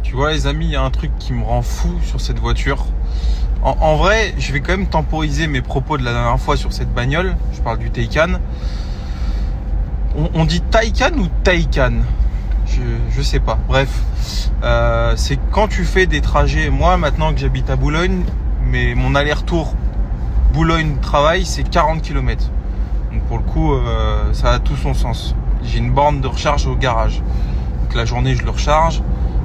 Tu vois les amis, il y a un truc qui me rend fou sur cette voiture. En vrai, je vais quand même temporiser mes propos de la dernière fois sur cette bagnole. Je parle du Taycan. On dit Taycan ou Taycan? Je sais pas. Bref, c'est quand tu fais des trajets. Moi, maintenant que j'habite à Boulogne, mais mon aller-retour Boulogne-Travail, c'est 40 km. Donc pour le coup, ça a tout son sens. J'ai une borne de recharge au garage. Donc la journée, je le recharge.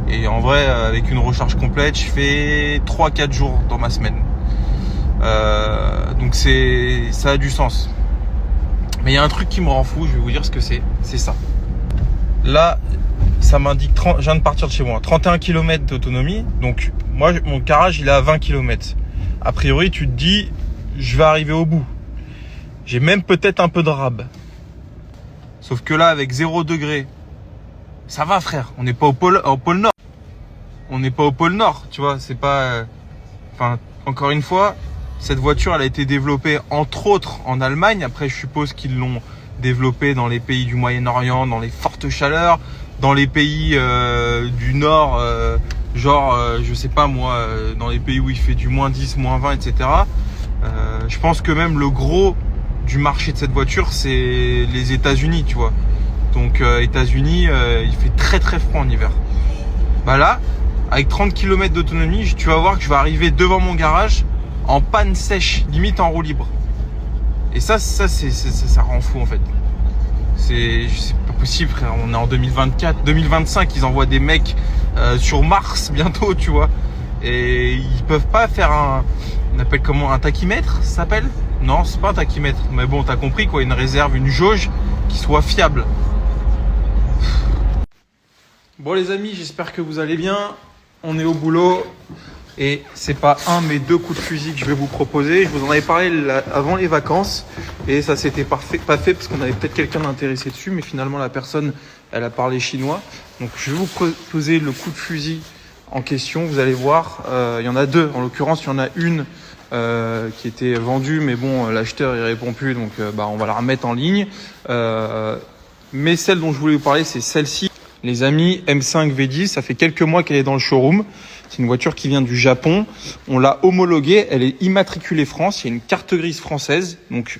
Et en vrai, avec une recharge complète, je fais 3-4 jours dans ma semaine. Donc ça a du sens. Mais il y a un truc qui me rend fou, je vais vous dire ce que c'est. C'est ça. Là, ça m'indique, je viens de partir de chez moi, 31 km d'autonomie. Donc moi, mon garage, il est à 20 km. A priori, tu te dis, je vais arriver au bout. J'ai même peut-être un peu de rab. Sauf que là, avec 0 degré, ça va frère, on n'est pas au pôle Nord. On n'est pas au pôle Nord, tu vois, c'est pas... Enfin, encore une fois, cette voiture, elle a été développée entre autres en Allemagne. Après, je suppose qu'ils l'ont développée dans les pays du Moyen-Orient, dans les fortes chaleurs, dans les pays du Nord, je sais pas moi, dans les pays où il fait du -10, -20, etc. Je pense que même le gros du marché de cette voiture, c'est les États-Unis, tu vois. Donc États-Unis, il fait très très froid en hiver. Bah là, avec 30 km d'autonomie, tu vas voir que je vais arriver devant mon garage en panne sèche, limite en roue libre. Et ça rend fou en fait. C'est pas possible frère, on est en 2024, 2025, ils envoient des mecs sur Mars bientôt, tu vois. Et ils peuvent pas faire on appelle comment, un tachymètre, ça s'appelle? Non, c'est pas un tachymètre, mais bon, t'as compris quoi, une réserve, une jauge qui soit fiable. Bon les amis, j'espère que vous allez bien. On est au boulot et c'est pas un mais 2 coups de fusil que je vais vous proposer. Je vous en avais parlé avant les vacances et ça s'était pas fait parce qu'on avait peut-être quelqu'un d'intéressé dessus, mais finalement la personne, elle a parlé chinois. Donc je vais vous proposer le coup de fusil en question. Vous allez voir, il y en a 2. En l'occurrence, il y en a une qui était vendue, mais bon, l'acheteur il répond plus, donc on va la remettre en ligne. Mais celle dont je voulais vous parler, c'est celle-ci. Les amis, M5 V10, ça fait quelques mois qu'elle est dans le showroom. C'est une voiture qui vient du Japon. On l'a homologuée, elle est immatriculée France. Il y a une carte grise française, donc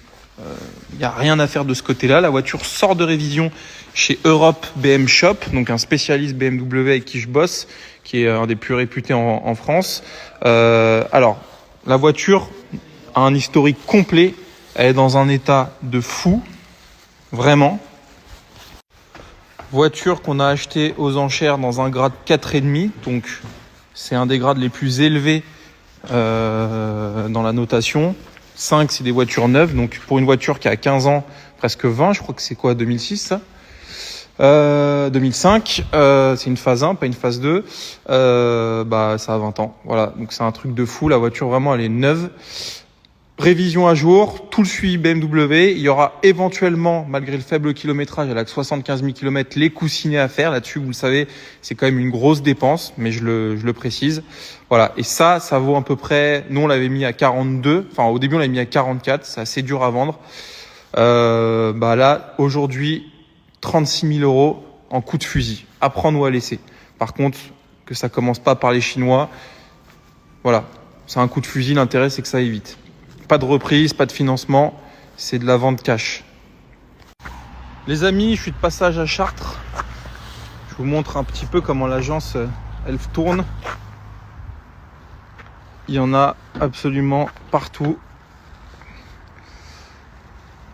il n'y a rien à faire de ce côté-là. La voiture sort de révision chez Europe BM Shop, donc un spécialiste BMW avec qui je bosse, qui est un des plus réputés en France. Alors, la voiture a un historique complet. Elle est dans un état de fou, vraiment. Voiture qu'on a achetée aux enchères dans un grade 4,5, donc c'est un des grades les plus élevés dans la notation. 5, c'est des voitures neuves, donc pour une voiture qui a 15 ans, presque 20, je crois que c'est quoi, 2006 ça 2005, c'est une phase 1, pas une phase 2, ça a 20 ans, voilà, donc c'est un truc de fou, la voiture vraiment elle est neuve. Révision à jour, tout le suivi BMW. Il y aura éventuellement, malgré le faible kilométrage, elle a que 75 000 km, les coussinets à faire. Là-dessus, vous le savez, c'est quand même une grosse dépense, mais je le précise. Voilà. Et ça vaut à peu près, nous on l'avait mis à 42. Enfin, au début on l'avait mis à 44. C'est assez dur à vendre. Là, aujourd'hui, 36 000 € en coup de fusil. À prendre ou à laisser. Par contre, que ça commence pas par les Chinois. Voilà. C'est un coup de fusil. L'intérêt, c'est que ça aille vite. Pas de reprise, pas de financement, c'est de la vente cash. Les amis, je suis de passage à Chartres. Je vous montre un petit peu comment l'agence elle tourne. Il y en a absolument partout.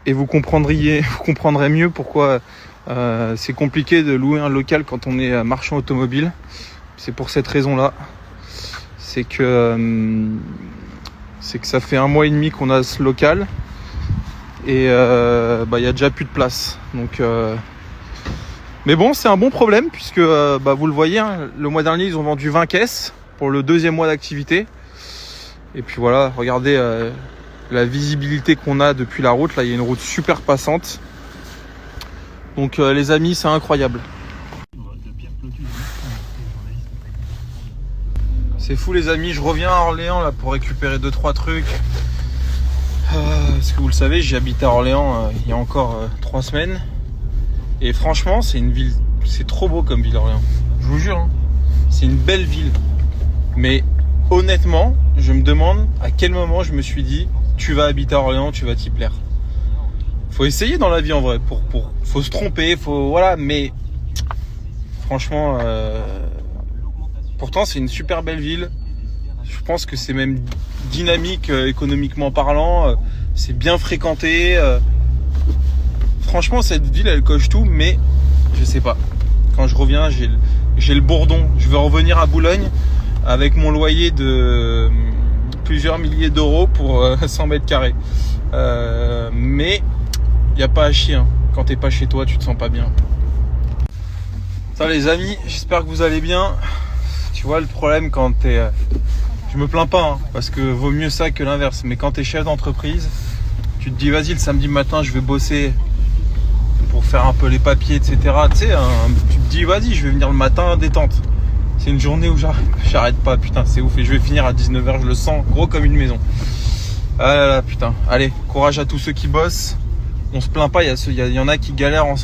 Et vous comprendrez mieux pourquoi c'est compliqué de louer un local quand on est marchand automobile. C'est pour cette raison-là. C'est que ça fait 1 mois et demi qu'on a ce local et y a déjà plus de place. Donc, mais bon, c'est un bon problème puisque vous le voyez, hein, le mois dernier ils ont vendu 20 caisses pour le 2e mois d'activité. Et puis voilà, regardez la visibilité qu'on a depuis la route. Là, il y a une route super passante. Donc les amis, c'est incroyable. C'est fou les amis, je reviens à Orléans là pour récupérer 2-3 trucs. Parce que vous le savez, j'ai habité à Orléans il y a encore 3 semaines. Et franchement, c'est une ville, c'est trop beau comme ville Orléans. Je vous jure, hein. c'est une belle ville. Mais honnêtement, je me demande à quel moment je me suis dit tu vas habiter à Orléans, tu vas t'y plaire. Faut essayer dans la vie en vrai, faut se tromper, voilà, mais franchement, pourtant c'est une super belle ville. Je pense que c'est même dynamique économiquement parlant, c'est bien fréquenté. Franchement, cette ville elle coche tout, mais je sais pas. Quand je reviens, j'ai le bourdon. Je veux revenir à Boulogne avec mon loyer de plusieurs milliers d'euros pour 100 mètres carrés. Mais il n'y a pas à chier. Hein. Quand t'es pas chez toi, tu te sens pas bien. Ça les amis, j'espère que vous allez bien. Tu vois le problème quand t'es... Je me plains pas, hein, parce que vaut mieux ça que l'inverse. Mais quand t'es chef d'entreprise, tu te dis vas-y le samedi matin je vais bosser pour faire un peu les papiers, etc. Tu sais, tu te dis vas-y je vais venir le matin détente. C'est une journée où j'arrête pas, putain c'est ouf. Et je vais finir à 19h, je le sens gros comme une maison. Ah là là putain, allez, courage à tous ceux qui bossent. On se plaint pas, il y en a qui galèrent en